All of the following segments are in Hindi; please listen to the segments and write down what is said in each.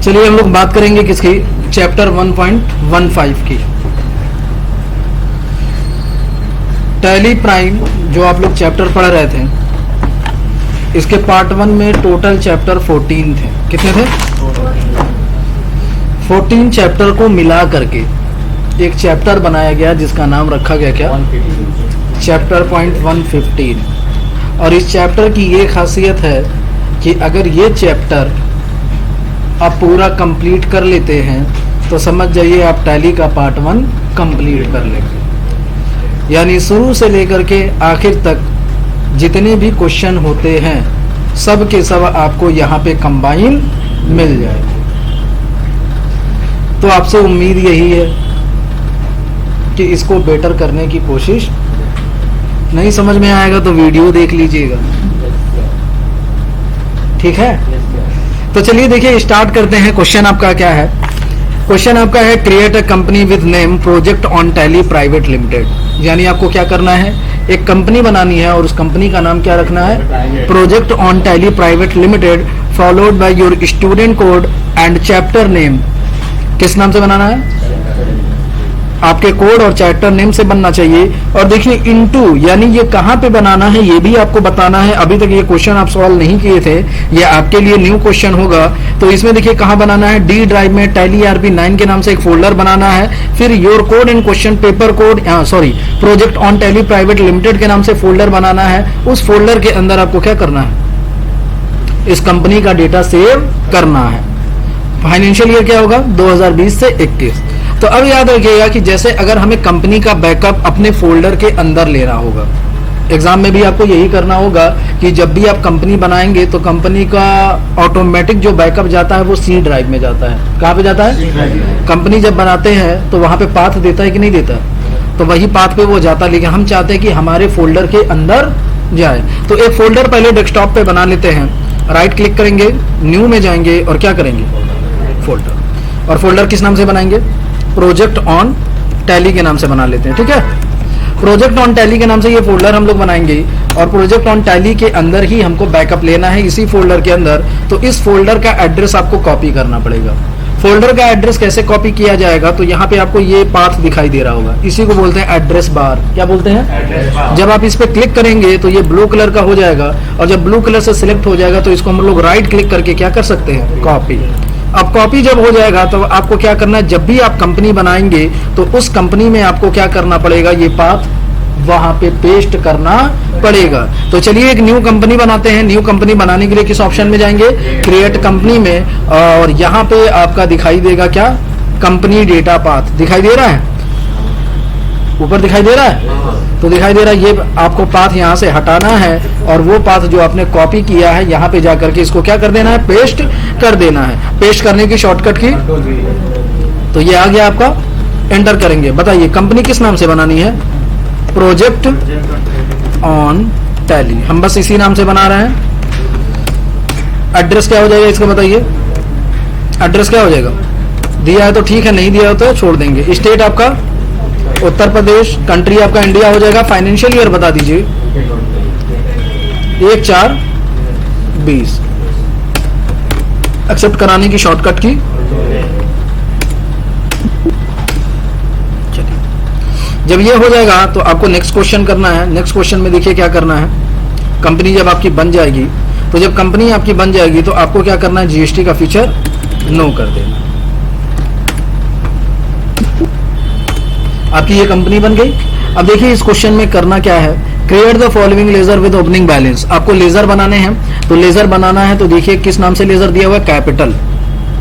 चलिए हम लोग बात करेंगे किसकी, चैप्टर 1.15 की। टैली प्राइम जो आप लोग चैप्टर पढ़ रहे थे, इसके पार्ट 1 में टोटल चैप्टर 14 थे। कितने थे? 14 चैप्टर को मिला करके एक चैप्टर बनाया गया जिसका नाम रखा गया क्या, चैप्टर 1.15। और इस चैप्टर की ये खासियत है कि अगर ये चैप्टर आप पूरा कंप्लीट कर लेते हैं तो समझ जाइए आप टैली का पार्ट 1 कंप्लीट कर लेंगे। यानी शुरू से लेकर के आखिर तक जितने भी क्वेश्चन होते हैं सब के सब आपको यहाँ पे कंबाइन मिल जाएगा। तो आपसे उम्मीद यही है कि इसको बेटर करने की कोशिश, नहीं समझ में आएगा तो वीडियो देख लीजिएगा, ठीक है। तो चलिए देखिए स्टार्ट करते हैं। क्वेश्चन आपका क्या है? क्वेश्चन आपका है create a company with name project on tally private limited. यानी आपको क्या करना है, एक कंपनी बनानी है और उस कंपनी का नाम क्या रखना है, project on tally private limited, followed by your student code and chapter name. किस नाम से बनाना है? आपके कोड और चैप्टर नेम से बनना चाहिए। और देखिए इनटू, यानी ये कहाँ पे बनाना है ये भी आपको बताना है। अभी तक ये क्वेश्चन आप सॉल्व नहीं किए थे, ये आपके लिए न्यू क्वेश्चन होगा। तो इसमें देखिए कहाँ बनाना है, डी ड्राइव में टैली ERP9 के नाम से एक फोल्डर बनाना है। फिर your code and question paper code, project on tally private limited के नाम से फोल्डर बनाना है। उस फोल्डर के अंदर आपको क्या करना है, इस कंपनी का डेटा सेव करना है। फाइनेंशियल ईयर क्या होगा, 2020 से 21। तो अब याद रखिएगा कि जैसे अगर हमें कंपनी का बैकअप अपने फोल्डर के अंदर लेना होगा, एग्जाम में भी आपको यही करना होगा कि जब भी आप कंपनी बनाएंगे तो कंपनी का ऑटोमेटिक जो बैकअप जाता है वो C ड्राइव में जाता है। कहाँ पे जाता है? कंपनी जब बनाते हैं तो वहां पे पाथ देता है कि नहीं देता, तो वही पाथ पे वो जाता है। लेकिन हम चाहते हैं कि हमारे फोल्डर के अंदर जाए। तो एक फोल्डर पहले डेस्कटॉप पे बना लेते हैं। राइट क्लिक करेंगे, न्यू में जाएंगे और क्या करेंगे, फोल्डर। और फोल्डर किस नाम से बनाएंगे, प्रोजेक्ट ऑन टैली के नाम से बना लेते हैं, ठीक है। प्रोजेक्ट ऑन टैली के नाम से ये फोल्डर हम लोग बनाएंगे और प्रोजेक्ट ऑन टैली के अंदर ही हमको बैकअप लेना है, इसी फोल्डर के अंदर। तो इस फोल्डर का एड्रेस आपको कॉपी करना पड़ेगा। फोल्डर का एड्रेस कैसे कॉपी किया जाएगा, तो यहाँ पे आपको ये पाथ दिखाई दे रहा होगा, इसी को बोलते हैं एड्रेस बार। क्या बोलते हैं? जब आप इस पे क्लिक करेंगे तो ये ब्लू कलर का हो जाएगा और जब ब्लू कलर से सिलेक्ट हो जाएगा तो इसको हम लोग राइट क्लिक करके क्या कर सकते हैं, कॉपी। अब कॉपी जब हो जाएगा तो आपको क्या करना है, जब भी आप कंपनी बनाएंगे तो उस कंपनी में आपको क्या करना पड़ेगा, ये पाथ वहां पे पेस्ट करना पड़ेगा। तो चलिए एक न्यू कंपनी बनाते हैं। न्यू कंपनी बनाने के लिए किस ऑप्शन में जाएंगे, क्रिएट कंपनी में। और यहाँ पे आपका दिखाई देगा क्या, कंपनी डेटा पाथ दिखाई दे रहा है, ऊपर दिखाई दे रहा है। तो दिखाई दे रहा है, ये आपको पाथ यहाँ से हटाना है और वो पाथ जो आपने कॉपी किया है यहाँ पे जाकर के इसको क्या कर देना है, पेस्ट कर देना है। पेस्ट करने की शॉर्टकट की, तो ये आ गया आपका, एंटर करेंगे। बताइए कंपनी किस नाम से बनानी है, प्रोजेक्ट ऑन टैली। हम बस इसी नाम से बना रहे हैं। एड्रेस क्या हो जाएगा इसका बताइए, एड्रेस क्या हो जाएगा, दिया है तो ठीक है, नहीं दिया हो तो छोड़ देंगे। स्टेट आपका उत्तर प्रदेश, कंट्री आपका इंडिया हो जाएगा। फाइनेंशियल ईयर बता दीजिए 1/4/20। एक्सेप्ट कराने की शॉर्टकट की, चलिए जब ये हो जाएगा तो आपको नेक्स्ट क्वेश्चन करना है। नेक्स्ट क्वेश्चन में देखिए क्या करना है, कंपनी जब आपकी बन जाएगी, तो जब कंपनी आपकी बन जाएगी तो आपको क्या करना है, GST का फीचर नो कर देना। आपकी ये कंपनी बन गई। अब देखिए इस क्वेश्चन में करना क्या है, create the following ledger with opening balance. आपको लेजर बनाने हैं, तो लेजर बनाना है तो देखिए किस नाम से लेजर दिया हुआ है, कैपिटल।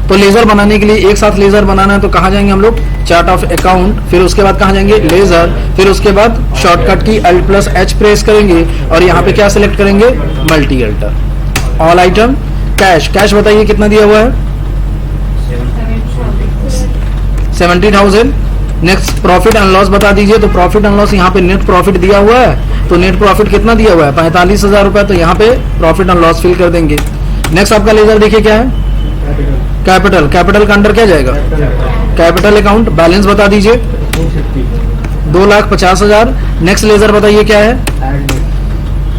तो लेजर बनाने के लिए एक साथ लेजर बनाना है तो कहाँ जाएंगे हम लोग, चार्ट ऑफ अकाउंट, फिर उसके बाद कहाँ जाएंगे, लेजर, फिर उसके बाद शॉर्टकट की Alt+H प्रेस करेंगे और यहाँ पे क्या सिलेक्ट करेंगे, multi alter. All item cash, cash बताइए कितना दिया हुआ है, 70,000। नेक्स्ट प्रॉफिट एंड लॉस बता दीजिए, तो प्रॉफिट एंड लॉस यहाँ पे नेट प्रॉफिट दिया हुआ है, तो नेट प्रॉफिट कितना दिया हुआ है, 45,000 रुपए। तो यहाँ पे प्रॉफिट एंड लॉस फिल कर देंगे। नेक्स्ट आपका लेजर देखिए क्या है, कैपिटल। कैपिटल का अंडर क्या जाएगा, कैपिटल अकाउंट। बैलेंस बता दीजिए 2,50,000। नेक्स्ट लेजर बताइए क्या है,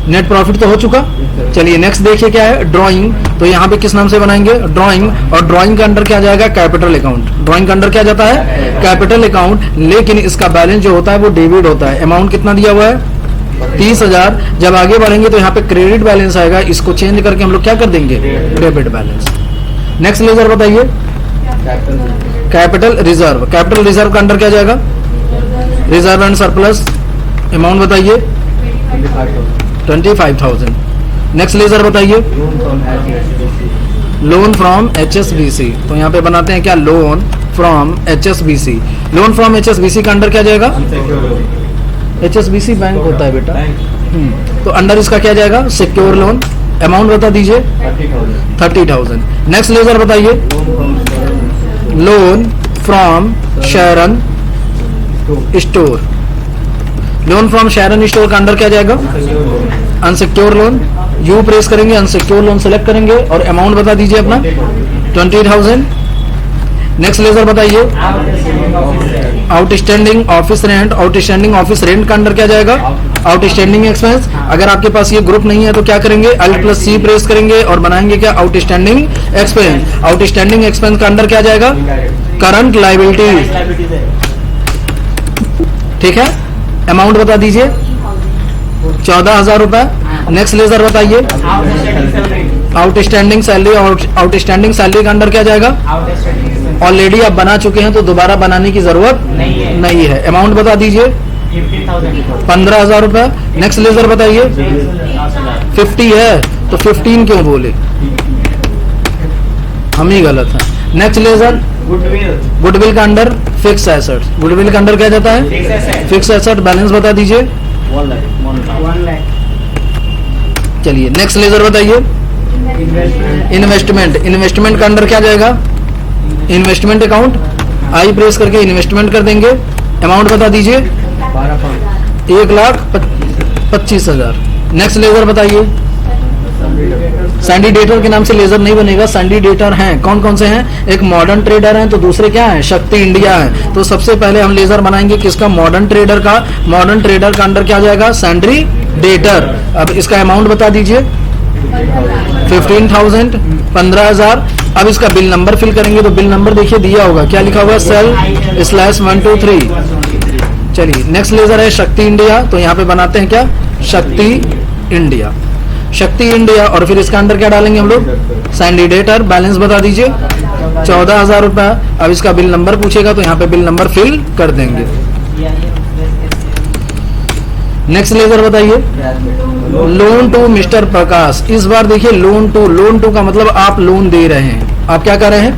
नेट प्रॉफिट तो हो चुका, चलिए नेक्स्ट देखिए क्या है, ड्राइंग। तो यहाँ पे किस नाम से बनाएंगे, ड्राइंग। और ड्राइंग का अंडर क्या जाएगा, कैपिटल अकाउंट। ड्राइंग का अंडर क्या जाता है, कैपिटल अकाउंट। लेकिन इसका बैलेंस जो होता है वो डेबिट होता है। अमाउंट कितना दिया हुआ है, 30,000। जब आगे बढ़ेंगे तो यहाँ पे क्रेडिट बैलेंस आएगा, इसको चेंज करके हम लोग क्या कर देंगे, डेबिट बैलेंस। नेक्स्ट लेजर बताइए, कैपिटल रिजर्व। कैपिटल रिजर्व का अंडर क्या जाएगा, रिजर्व एंड सरप्लस। अमाउंट बताइए 25,000। नेक्स्ट लेजर बताइए, लोन फ्रॉम HSBC। तो यहाँ पे बनाते हैं क्या, loan from HSBC। Loan from HSBC का अंडर क्या जाएगा, HSBC बैंक होता है बेटा। तो अंडर इसका क्या जाएगा, सिक्योर लोन। अमाउंट बता दीजिए 30,000। नेक्स्ट लेजर बताइए, loan from Sharon store. Loan from Sharon store का अंडर क्या जाएगा, अनसिक्योर लोन। यू प्रेस करेंगे, अनसिक्योर लोन सेलेक्ट करेंगे और अमाउंट बता दीजिए अपना 20,000। नेक्स्ट लेजर बताइए, outstanding office rent. Outstanding office rent का अंडर क्या जाएगा, आउटस्टैंडिंग एक्सपेंस। अगर आपके पास ये ग्रुप नहीं है तो क्या करेंगे, Alt+C प्रेस करेंगे और बनाएंगे क्या, आउटस्टैंडिंग एक्सपेंस। आउटस्टैंडिंग एक्सपेंस का अंडर क्या जाएगा, करंट लायबिलिटी। ठीक है, अमाउंट बता दीजिए 14,000 रुपए। नेक्स्ट लेजर बताइए, आउटस्टैंडिंग सैलरी। आउटस्टैंडिंग सैलरी का अंडर क्या जाएगा, ऑलरेडी आप बना चुके हैं तो दोबारा बनाने की जरूरत नहीं है। अमाउंट बता दीजिए 15,000 रुपए। नेक्स्ट लेजर बताइए, 50 है तो 15 क्यों बोले, हम ही गलत हैं। नेक्स्ट लेजर, गुडविल का अंडर फिक्स एसेट। गुडविल का अंडर क्या जाता है, फिक्स एसेट। बैलेंस बता दीजिए 1 लाख। चलिए नेक्स्ट लेजर बताइए, इन्वेस्टमेंट। इन्वेस्टमेंट का अंडर क्या जाएगा, इन्वेस्टमेंट अकाउंट। आई प्रेस करके इन्वेस्टमेंट कर देंगे। अमाउंट बता दीजिए 1,25,000। नेक्स्ट लेजर बताइए, सैंडी-डेटर के नाम से लेजर नहीं बनेगा। सैंडी-डेटर हैं, कौन कौन से हैं, एक मॉडर्न ट्रेडर हैं तो दूसरे क्या हैं, शक्ति इंडिया है। तो सबसे पहले हम लेजर बनाएंगे किसका, मॉडर्न ट्रेडर का। मॉडर्न ट्रेडर का अंडर क्या जाएगा, सैंडी-डेटर। अब इसका अमाउंट बता दीजिए 15,000, 15,000। अब इसका बिल नंबर फिल करेंगे तो बिल नंबर देखिए दिया होगा, क्या लिखा हुआ है, सेल/123। चलिए नेक्स्ट लेजर है शक्ति इंडिया। तो यहाँ पे बनाते हैं क्या, शक्ति इंडिया। शक्ति इंडिया और फिर इसका अंडर क्या डालेंगे हम लोग, सैंडी-डेटर। बैलेंस बता दीजिए 14,000 रुपए। अब इसका बिल नंबर पूछेगा तो यहाँ पे बिल नंबर फिल कर देंगे। नेक्स्ट लेजर बताइए, लोन टू मिस्टर प्रकाश। इस बार देखिए लोन टू का मतलब आप लोन दे रहे हैं। आप क्या कर रहे हैं,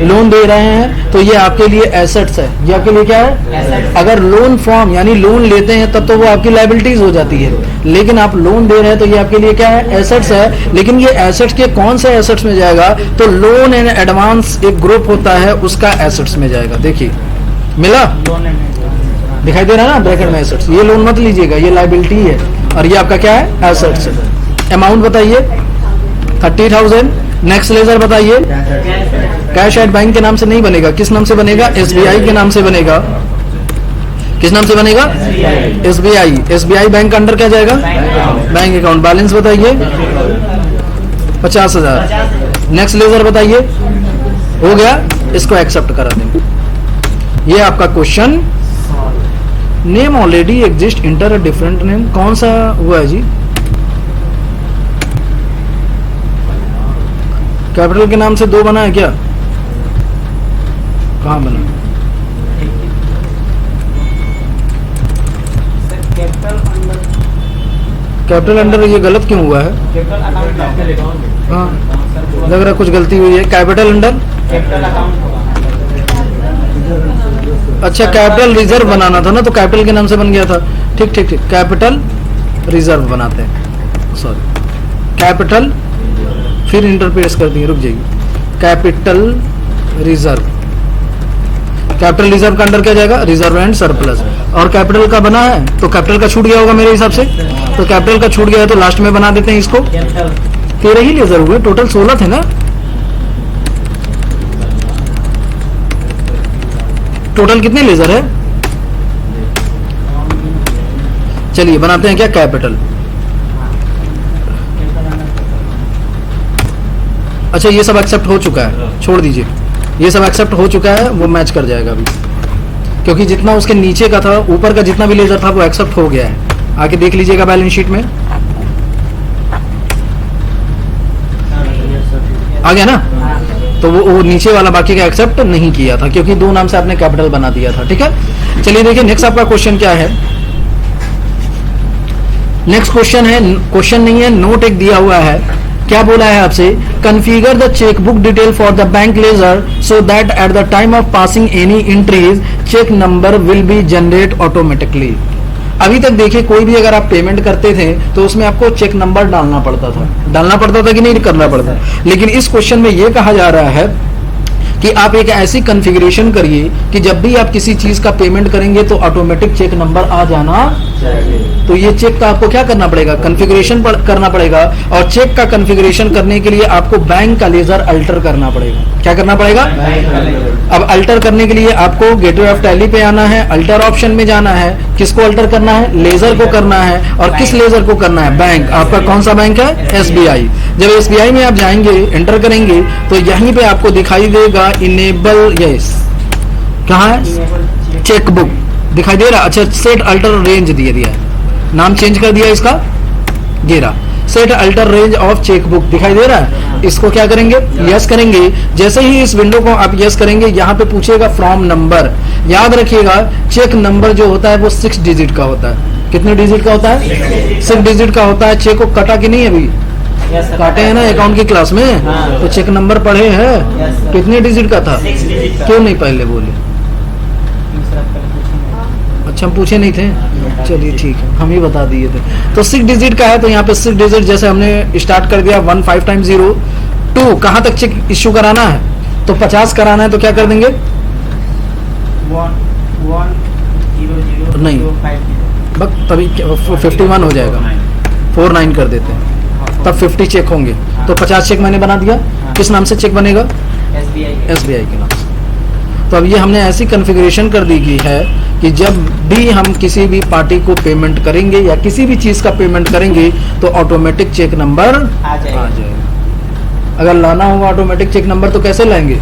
लोन दे रहे हैं तो ये आपके लिए एसेट्स है। ये आपके लिए क्या है, अगर लोन फ्रॉम यानी लोन लेते हैं तब तो वो आपकी लायबिलिटीज हो जाती है, लेकिन आप लोन दे रहे हैं तो ये आपके लिए क्या है, एसेट्स है। लेकिन ये एसेट्स के कौन से एसेट्स में जाएगा, तो लोन एंड एडवांस एक ग्रुप होता है उसका एसेट्स में जाएगा। देखिए मिला, दिखाई दे रहा है ना ब्रैकेट में एसेट्स। ये लोन मत लीजिएगा, ये लायबिलिटी है और ये आपका क्या है, एसेट्स है। अमाउंट बताइए 30,000। नेक्स्ट लेजर बताइए, कैश एट बैंक के नाम से नहीं बनेगा, किस नाम से बनेगा, SBI के नाम से बनेगा। किस नाम से बनेगा, SBI बैंक का अंडर क्या जाएगा, बैंक अकाउंट। बैलेंस बताइए 50,000। नेक्स्ट लेजर बताइए, हो गया, इसको एक्सेप्ट करा देंगे। ये आपका question. Name already exist, inter a different name, कौन सा हुआ है जी, कैपिटल के नाम से 2 बना है क्या, कहाँ बना, कैपिटल अंडर ये गलत क्यों हुआ है, हाँ लग रहा है कुछ गलती हुई है। कैपिटल अंडर, अच्छा कैपिटल रिजर्व बनाना था ना, तो कैपिटल के नाम से बन गया था। ठीक ठीक ठीक, कैपिटल रिजर्व बनाते हैं, सॉरी कैपिटल, फिर इंटरप्रेस कर दिए, रुक जाइए। कैपिटल रिजर्व, कैपिटल रिजर्व का अंडर क्या जाएगा, रिजर्व एंड सरप्लस। और कैपिटल का बना है तो कैपिटल का छूट गया होगा मेरे हिसाब से, तो कैपिटल का छूट गया है तो लास्ट में बना देते हैं इसको। 13 ही लेजर हुए, टोटल 16 थे ना, टोटल कितने लेजर है, चलिए बनाते हैं क्या, कैपिटल। अच्छा ये सब एक्सेप्ट हो चुका है, छोड़ दीजिए, ये सब एक्सेप्ट हो चुका है, वो मैच कर जाएगा अभी, क्योंकि जितना उसके नीचे का था, ऊपर का जितना भी लेजर था वो एक्सेप्ट हो गया है। आके देख लीजिएगा बैलेंस शीट में, आ गया ना। तो वो नीचे वाला बाकी का एक्सेप्ट नहीं किया था, क्योंकि 2 नाम से आपने कैपिटल बना दिया था। ठीक है, चलिए देखिए नेक्स्ट आपका क्वेश्चन क्या है। नेक्स्ट क्वेश्चन है, क्वेश्चन नहीं है, नोट एक दिया हुआ है। क्या बोला है आपसे, configure the chequebook detail for the bank ledger so that at the time of passing any entries cheque number will be generated automatically. अभी तक देखिए कोई भी अगर आप पेमेंट करते थे तो उसमें आपको चेक नंबर डालना पड़ता था कि नहीं करना पड़ता। लेकिन इस क्वेश्चन में यह कहा जा रहा है कि आप एक ऐसी कॉन्फ़िगरेशन करिए कि जब भी आप किसी चीज का पेमेंट करेंगे तो ऑटोमेटिक चेक नंबर आ जाना चाहिए। तो ये चेक का आपको क्या करना पड़ेगा, कॉन्फ़िगरेशन करना पड़ेगा। और चेक का कॉन्फ़िगरेशन करने के लिए आपको बैंक का लेजर अल्टर करना पड़ेगा। क्या करना पड़ेगा, अब अल्टर करने के लिए आपको गेटवे ऑफ टैली पे आना है, अल्टर ऑप्शन में जाना है। किसको अल्टर करना है, लेजर को करना है। और किस लेजर को करना है, बैंक। आपका कौन सा बैंक है, एसबीआई। जब एसबीआई में आप जाएंगे, एंटर करेंगे तो यहीं पे आपको दिखाई देगा इनेबल, यस कहाँ है, चेकबुक दिखाई दे रहा। अच्छा, सेट अल्टर रेंज दिया है, नाम चेंज कर दिया इसका, ये रहा set alter range of chequebook दिखाई दे रहा है। इसको क्या करेंगे, यस करेंगे। जैसे ही इस विंडो को आप यस करेंगे, यहाँ पे पूछेगा फ्रॉम नंबर। याद रखिएगा चेक नंबर जो होता है वो 6 डिजिट का होता है। कितने डिजिट का होता है, 6 डिजिट का होता है। चेक को कटा कि नहीं, अभी काटे हैं ना अकाउंट की क्लास में, तो चेक नंबर पढ़े हैं, कितने डिजिट का था, क्यों नहीं पहले बोले। अच्छा हम पूछे नहीं थे, चलिए ठीक है, हम ही बता दिए थे। तो 6 डिजिट का है, तो यहाँ पे 6 डिजिट जैसे हमने स्टार्ट कर दिया 1 5 टाइम 0 2। कहाँ तक चेक इश्यू कराना है, तो 50 कराना है, तो क्या कर देंगे, 1 नहीं बस तभी 51 हो जाएगा, 49 कर देते हैं, तब 50 चेक होंगे। तो 50 चेक मैंने बना दिया। किस नाम से चेक बनेगा, एसबीआई के नाम से। तो अब ये हमने ऐसी कॉन्फ़िगरेशन कर दी गई है कि जब भी हम किसी भी पार्टी को पेमेंट करेंगे या किसी भी चीज का पेमेंट करेंगे तो ऑटोमेटिक चेक नंबर आ जाएगा। अगर लाना होगा ऑटोमेटिक चेक नंबर तो कैसे लाएंगे,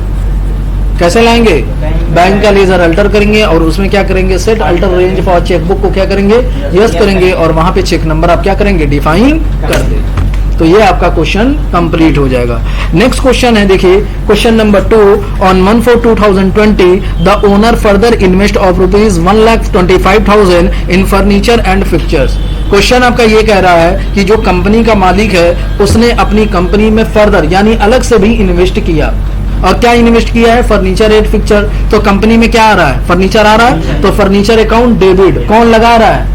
बैंक का लेजर अल्टर करेंगे और उसमें क्या करेंगे, set alter range for chequebook को क्या करेंगे, यस करेंगे, और वहां पे चेक नंबर आप क्या करेंगे, डिफाइन कर देंगे। तो ये आपका क्वेश्चन कंप्लीट हो जाएगा। नेक्स्ट क्वेश्चन है, देखिए question number 2, on 1/4/2020 the owner further invest of ₹1,25,000 in furniture and fixtures. Question आपका ये कह रहा है कि जो कंपनी का मालिक है उसने अपनी कंपनी में फर्दर यानी अलग से भी इन्वेस्ट किया। और क्या इन्वेस्ट किया है, फर्नीचर एंड फिक्चर। तो कंपनी में क्या आ रहा है, फर्नीचर आ रहा है, तो फर्नीचर अकाउंट डेबिट कौन लगा रहा है,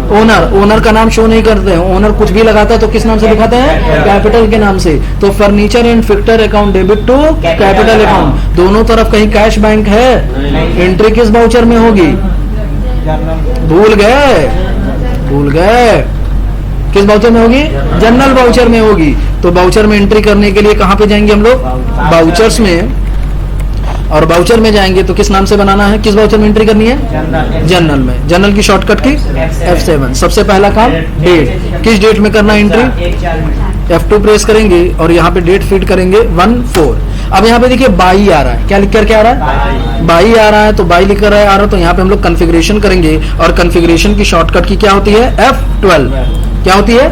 ओनर का नाम शो नहीं करते हैं। ओनर कुछ भी लगाता है तो किस नाम से दिखाते हैं, कैपिटल के नाम से। तो furniture and fixture account debit to capital account. दोनों तरफ कहीं कैश बैंक है, एंट्री किस वाउचर में होगी, भूल गए किस वाउचर में होगी, जनरल वाउचर में होगी। तो वाउचर में एंट्री करने के लिए कहां पे जाएंगे हम लोग, वाउचर्स में। और वाउचर में जाएंगे तो किस नाम से बनाना है, किस वाउचर में एंट्री करनी है, जनरल में। जनरल की शॉर्टकट की F7। सबसे पहला काम डेट, किस डेट में करना एंट्री, F2 प्रेस करेंगे और यहाँ पे डेट फीड करेंगे 1/4। अब यहाँ पे देखिए बाई आ रहा है, क्या लिख कर क्या आ रहा है, बाई आ रहा है, तो बाई लिख कर आ रहा है। तो यहाँ पे हम लोग कॉन्फ़िगरेशन करेंगे और कॉन्फ़िगरेशन की शॉर्टकट की क्या होती है, F12। क्या होती है,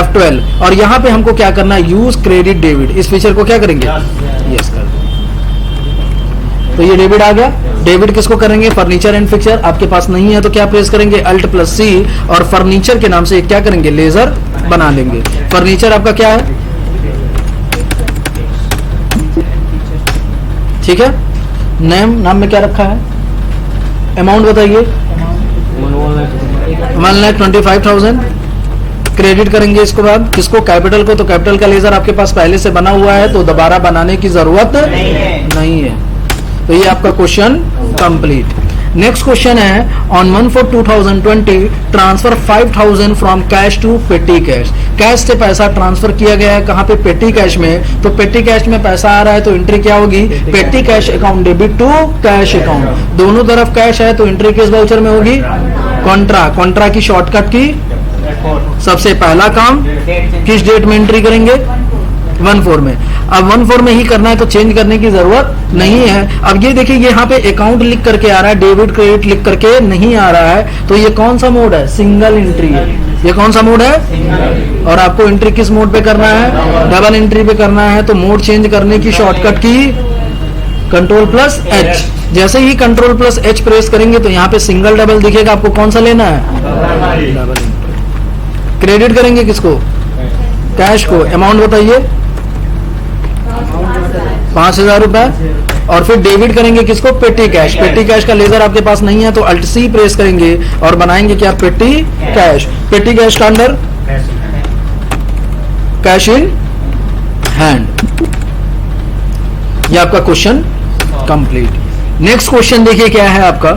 F12। और यहाँ पे हमको क्या करना है, यूज क्रेडिट डेबिट, इस फीचर को क्या करेंगे, यस कर देंगे। तो ये डेबिट आ गया। डेबिट किसको करेंगे, फर्नीचर एंड फिक्चर। आपके पास नहीं है तो क्या प्रेस करेंगे, Alt+C, और फर्नीचर के नाम से क्या करेंगे, लेजर बना लेंगे। फर्नीचर आपका क्या है, ठीक है। नाम में क्या रखा है, अमाउंट बताइए, 1,25,000। क्रेडिट करेंगे इसको बाद किसको, कैपिटल को। तो कैपिटल का लेजर आपके पास पहले से बना हुआ है तो दोबारा बनाने की जरूरत नहीं है। तो ये आपका क्वेश्चन कंप्लीट। नेक्स्ट क्वेश्चन है, on 1/4/2020 transfer 5,000 from cash to petty cash. Cash से पैसा ट्रांसफर किया गया है कहाँ पे, पेटी कैश में। तो पेटी कैश में पैसा आ रहा है तो एंट्री क्या होगी, petty cash account debit to cash account. दोनों तरफ कैश है तो एंट्री किस वाउचर में होगी, कॉन्ट्रा की शॉर्टकट की सबसे पहला काम किस डेट में एंट्री करेंगे, 1/4 में। अब 1/4 में ही करना है तो चेंज करने की जरूरत नहीं है। अब ये देखिए यहाँ पे अकाउंट लिख करके आ रहा है, डेबिट क्रेडिट लिख करके नहीं आ रहा है, तो ये कौन सा मोड है? सिंगल एंट्री है। ये कौन सा मोड है? और आपको एंट्री किस मोड पे करना है? डबल एंट्री पे करना है। तो मोड चेंज करने की शॉर्टकट की Ctrl+H। जैसे ही Ctrl+H प्रेस करेंगे तो यहाँ पे सिंगल डबल दिखेगा, आपको कौन सा लेना है? Double entry. क्रेडिट करेंगे किसको? कैश को। अमाउंट बताइए, 5,000 रुपए। और फिर डेबिट करेंगे किसको? पेटी कैश। पेटी कैश का लेजर आपके पास नहीं है तो Alt+C प्रेस करेंगे और बनाएंगे क्या? पेटी कैश। पेटी कैश का अंदर कैश इन हैंड। ये आपका क्वेश्चन कंप्लीट। नेक्स्ट क्वेश्चन देखिए क्या है आपका।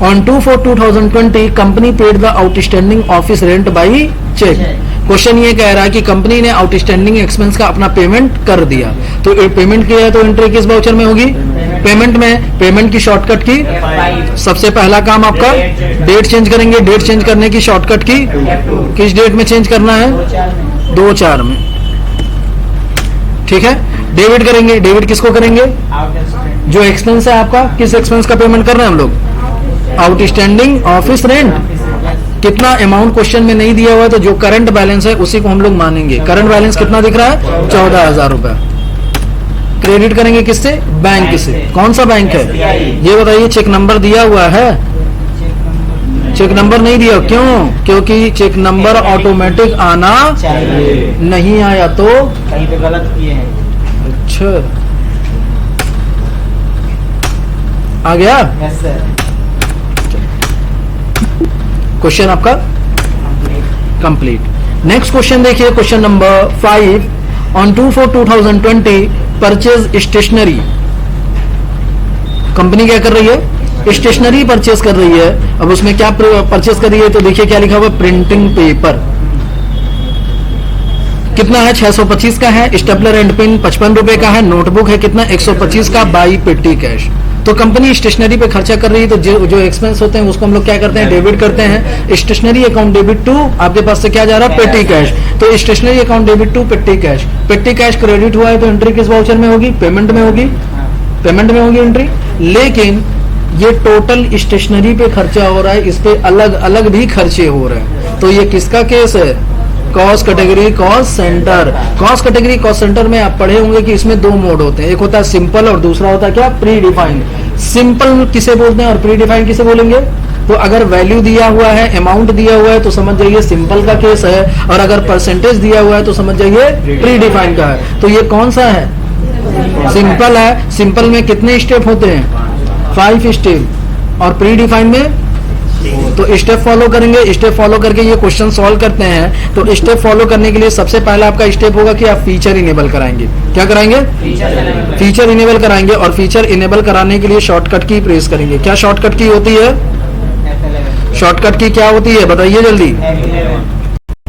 On 2/4/2020 company paid the outstanding office rent by cheque. Question ये कह रहा है कि कंपनी ने आउटस्टैंडिंग एक्सपेंस का अपना पेमेंट कर दिया, तो पेमेंट किया है तो एंट्री किस वाउचर में होगी? पेमेंट में। पेमेंट की शॉर्टकट की सबसे पहला काम आपका डेट चेंज करेंगे। डेट चेंज करने की शॉर्टकट की किस डेट में चेंज करना है? 2/4 में। ठीक है। डेबिट करेंगे। डेबिट किसको करेंगे? जो एक्सपेंस है आपका, किस एक्सपेंस का पेमेंट कर रहे हैं हम लोग? Outstanding office rent. कितना अमाउंट क्वेश्चन में नहीं दिया हुआ है, तो जो करंट बैलेंस है उसी को हम लोग मानेंगे। करंट बैलेंस कितना दिख रहा है? 14,000 रुपए। क्रेडिट करेंगे किससे? बैंक से। कौन सा बैंक है ये बताइए? चेक नंबर दिया हुआ है? चेक नंबर नहीं दिया। क्यों? क्योंकि चेक नंबर ऑटोमेटिक आना नहीं आया तो कहीं पे गलत किए हैं। अच्छा, आ गया यस सर। क्वेश्चन आपका कंप्लीट। नेक्स्ट क्वेश्चन देखिए, question number 5। On 2/4/2020 purchase stationery. Company क्या कर रही है? स्टेशनरी परचेज कर रही है। अब उसमें क्या परचेज कर रही है? तो देखिए क्या लिखा हुआ? Printing paper. कितना है? 625 का है। स्टेपलर एंड पिन 55 रुपए का है। नोटबुक है कितना? 125 का बाई पेटी कैश। तो कंपनी स्टेशनरी पे खर्चा कर रही है, तो जो एक्सपेंस होते हैं उसको हम लोग क्या करते हैं? डेबिट करते हैं। स्टेशनरी अकाउंट डेबिट टू आपके पास से क्या जा रहा है? Petty cash. तो stationery account debit to petty cash. Petty cash credit हुआ है तो एंट्री किस वाउचर में होगी? पेमेंट में होगी। पेमेंट में होगी एंट्री। लेकिन ये टोटल स्टेशनरी पे खर्चा हो रहा है, इस पे अलग अलग भी खर्चे हो रहे हैं, तो ये किसका केस है? Cost category cost centre. Cost category cost centre में आप पढ़े होंगे कि इसमें दो मोड होते हैं, एक होता है सिंपल और दूसरा होता है क्या? Pre defined. सिंपल किसे बोलते हैं और प्री डिफाइंड किसे बोलेंगे? तो अगर वैल्यू दिया हुआ है, अमाउंट दिया हुआ है तो समझ जाइए सिंपल का केस है, और अगर परसेंटेज दिया हुआ है तो समझ जाइए प्री डिफाइंड का है। तो ये कौन सा है? सिंपल है। सिंपल में कितने स्टेप होते हैं? 5 स्टेप। और प्री डिफाइंड में तो स्टेप फॉलो करेंगे। स्टेप फॉलो करके ये क्वेश्चन सॉल्व करते हैं। तो स्टेप फॉलो करने के लिए सबसे पहला आपका स्टेप होगा कि आप फीचर इनेबल कराएंगे। क्या कराएंगे? फीचर इनेबल कराएंगे। और फीचर इनेबल कराने के लिए शॉर्टकट की प्रेस करेंगे। क्या शॉर्टकट की होती है? शॉर्टकट की क्या होती है बताइए जल्दी?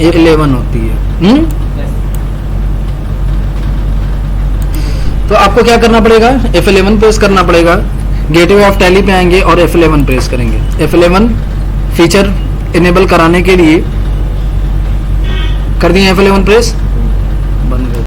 F11 होती है। तो आपको क्या करना पड़ेगा? F11 प्रेस करना पड़ेगा। गेटवे ऑफ टैली पे आएंगे और F11 प्रेस करेंगे। F11 फीचर इनेबल कराने के लिए कर दिए F11 प्रेस।